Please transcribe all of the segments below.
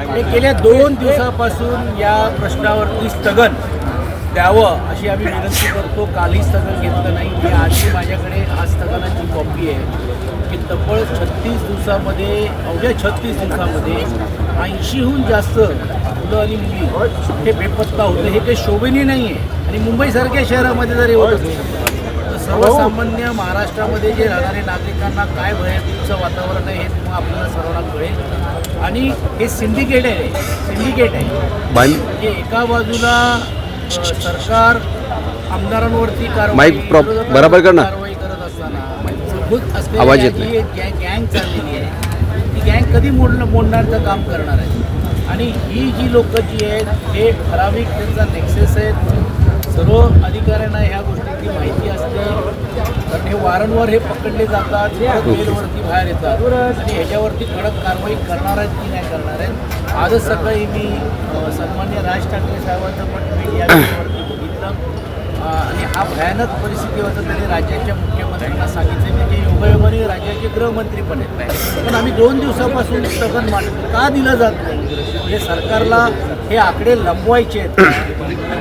हे गेल्या 2 दिवसापासून या प्रश्नावरती स्थगन द्यावं अशी आम्ही विनंती करतो. कालही स्थगन घेतलं नाही. मी आजही माझ्याकडे आज स्थगनाची कॉपी आहे की तब्बल 36 दिवसामध्ये अवघ्या 36 दिवसामध्ये 80हून जास्त मुलं आणि मुली हे बेपत्ता होतं. हे काही शोभनीय नाही आहे आणि मुंबईसारख्या शहरामध्ये जर होत असेल तर सर्वसामान्य महाराष्ट्रामध्ये जे राहणारे नागरिकांना काय भयाचं वातावरण आहे हे मग आपल्याला सर्वांना कळेल. आणि हे सिंडिकेट आहे म्हणजे एका बाजूला सरकार आमदारांवरती कारवाई करत असताना सबूत असलेली गँग चाललेली आहे. ती गँग कधी मोडण्याचं काम करणार आहे. आणि ही जी लोक जी आहेत हे ठराविक त्यांचा नेक्सेस आहेत. सर्व अधिकाऱ्यांना ह्या गोष्टीची माहिती असते कारण हे वारंवार हे पकडले जातात, जेलवरती बाहेर येतात आणि ह्याच्यावरती कडक कारवाई करणार आहेत की नाही करणार आहेत. आजच सकाळी मी सन्मान्य राज ठाकरे साहेबांचं पण ट्विट या विषयावरती बघितलं आणि हा भयानक परिस्थिती होतं. त्यांनी राज्याच्या मुख्यमंत्र्यांना सांगितले म्हणजे योगायोगाने राज्याचे गृहमंत्री पण आहेत. पण आम्ही 2 दिवसापासून स्थगन मांडतो का दिलं जात नाही. म्हणजे सरकारला हे आकडे लंबवायचे आहेत.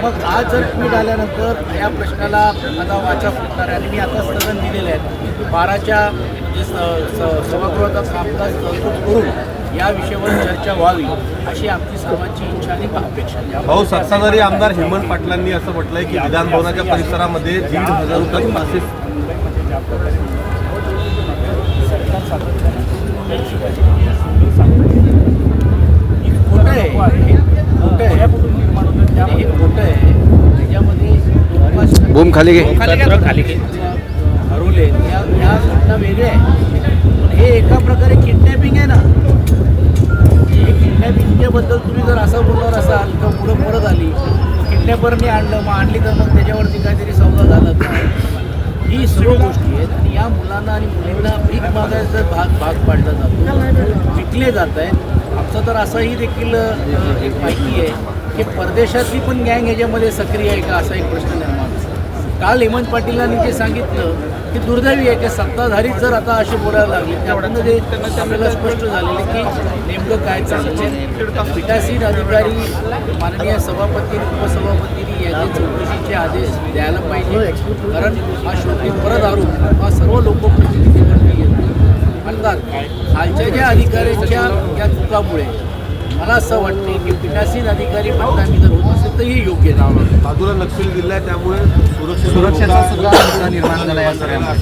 मग आज जर ट्विट आल्यानंतर या प्रश्नाला माझा वाचा फुटणार आहे आणि मी आता स्थगन दिलेले आहेत. 12च्या जे सभागृहाचा कामकाज तहकूब करून या विषयावर चर्चा व्हावी अशी आमची सर्वांची इच्छा आणि अपेक्षा आहे. भाऊ, सत्ताधारी आमदार हेमंत पाटलांनी असं म्हटलंय की विधान भवनाच्या परिसरामध्ये 1,500 रुपये पासेस खोटं आहे. हे खोटं आहे. त्याच्यामध्ये बूम खाली घे हरवले या घटना वेगळ्या आहे. पण हे एका प्रकारे किडनॅपिंग आहे ना. हे किडनॅपिंगच्याबद्दल तुम्ही जर असं बोलणार असाल तर पुढं परत आली किडनॅपरने आणली तर मग त्याच्यावरती काहीतरी सौदा झाला तर ही सर्व गोष्टी आहेत. आणि या मुलांना आणि मुलींना भीक मागायचा भाग पाडला जातो, विकले जात आहेत. आमचं तर असंही देखील एक माहिती आहे की परदेशातली पण गँग ह्याच्यामध्ये सक्रिय आहे का असा एक प्रश्न निर्माण झाला. काल हेमंत पाटीलांनी जे सांगितलं की दुर्दैवी आहे की सत्ताधारीच जर आता असे बोलायला लागले त्यामध्ये आपल्याला स्पष्ट झालेले की नेमकं काय चाललं. पीठासीन अधिकारी माननीय सभापती उपसभापतींनी याचे चौकशीचे आदेश द्यायला पाहिजे. कारण हा शेवटी परत आरोप हा सर्व लोकप्रतिनिधींवरती येतो. अर्थात खालच्या ज्या अधिकाऱ्यांच्या या चुकामुळे मला असं वाटते की पीठासीन अधिकारी बदनामी जर होत असेल तर हे योग्य नाही. बाजूला नक्षल जिल्हा त्यामुळे सुरक्षेचा सुद्धा मुद्दा निर्माण झाला या सगळ्यांना.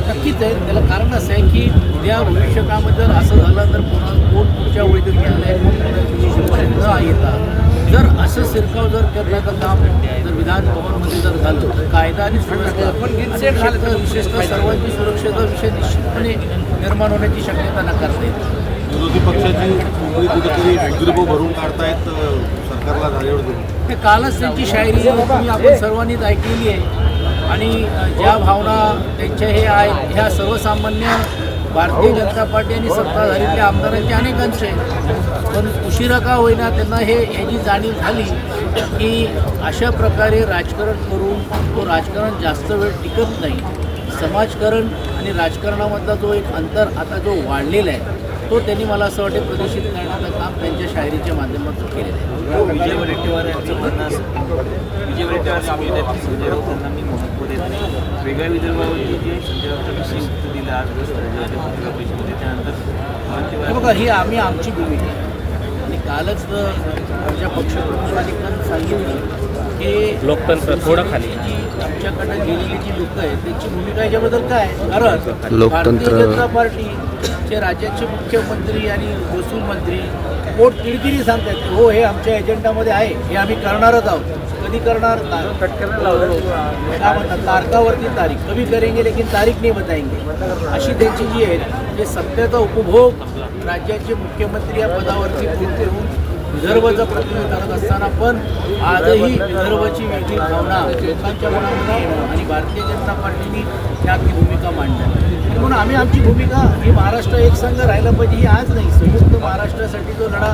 नक्कीच आहे. त्याला कारण असं आहे की उद्या भविष्यकाळामध्ये जर असं झालं तर कोण पुढच्या वैद्यकीय आलयापर्यंत न येता जर असं शिरकाव जर करण्याचं काम जर विधान भवनमध्ये जर झालं तर कायदा आणि सुव्यवस्था विशेषतः सर्वांची सुरक्षेचा विषय निश्चितपणे निर्माण होण्याची शक्यता नाकारता येते. विरोधी पक्षाची कुठेतरी विदर्भ भरून काढतायत सरकारला धारेवर देऊन. हे कालच त्यांची शायरी तुम्ही आपण सर्वांनीच ऐकलेली आहे. आणि ज्या भावना त्यांच्या हे आहेत ह्या सर्वसामान्य भारतीय जनता पार्टी आणि सत्ताधारीतल्या आमदारांच्या अनेकांचे पण उशिरा का होईना त्यांना ह्याची जाणीव झाली की अशा प्रकारे राजकारण करून तो राजकारण जास्त वेळ टिकत नाही. समाजकारण आणि राजकारणामधला जो एक अंतर आता जो वाढलेला आहे तो त्यांनी मला असं वाटतं प्रदर्शित करण्याचं काम त्यांच्या शायरीच्या माध्यमातून केलेलं आहे. विजय वडेट्टीवार यांचं म्हणणं असं विजय वडेट्टीवार संजय राऊतांना मी महत्त्व देत नाही. वेगळ्या विदर्भावरती जे संजय राऊतांनी उत्तर दिलं आज पत्रकार परिषदेमध्ये त्यानंतर बघा ही आमची भूमिका आहे. आणि कालच आमच्या पक्षप्रमुखांनी पण सांगितलं की लोकतंत्र थोडं खाली जी आमच्याकडे गेलेली जी लोक आहेत त्यांची भूमिका याच्याबद्दल काय कारण लोकतंत्र भारतीय जनता पार्टीचे राज्याचे मुख्यमंत्री आणि महसूल मंत्री पोट तिडकिरी सांगतात की हो हे आमच्या एजेंडामध्ये आहे, हे आम्ही करणारच आहोत. कधी करणार काय म्हणतात तारखावरती तारीख कभी करेंगे लेकिन तारीख नाही बताएंगे अशी त्यांची जी आहे ते सत्तेचा उपभोग राज्याचे मुख्यमंत्री या पदावरती ठेवून विदर्भाचं प्रतिनिधित्व करत असताना पण आजही विदर्भाची वेगळी भावना लोकांच्या मनामध्ये येणं आणि भारतीय जनता पार्टीने त्यातली भूमिका मांडली. म्हणून आम्ही आमची भूमिका ही महाराष्ट्र एक संघ राहिला पाहिजे ही आज नाही. संयुक्त महाराष्ट्रासाठी जो लढा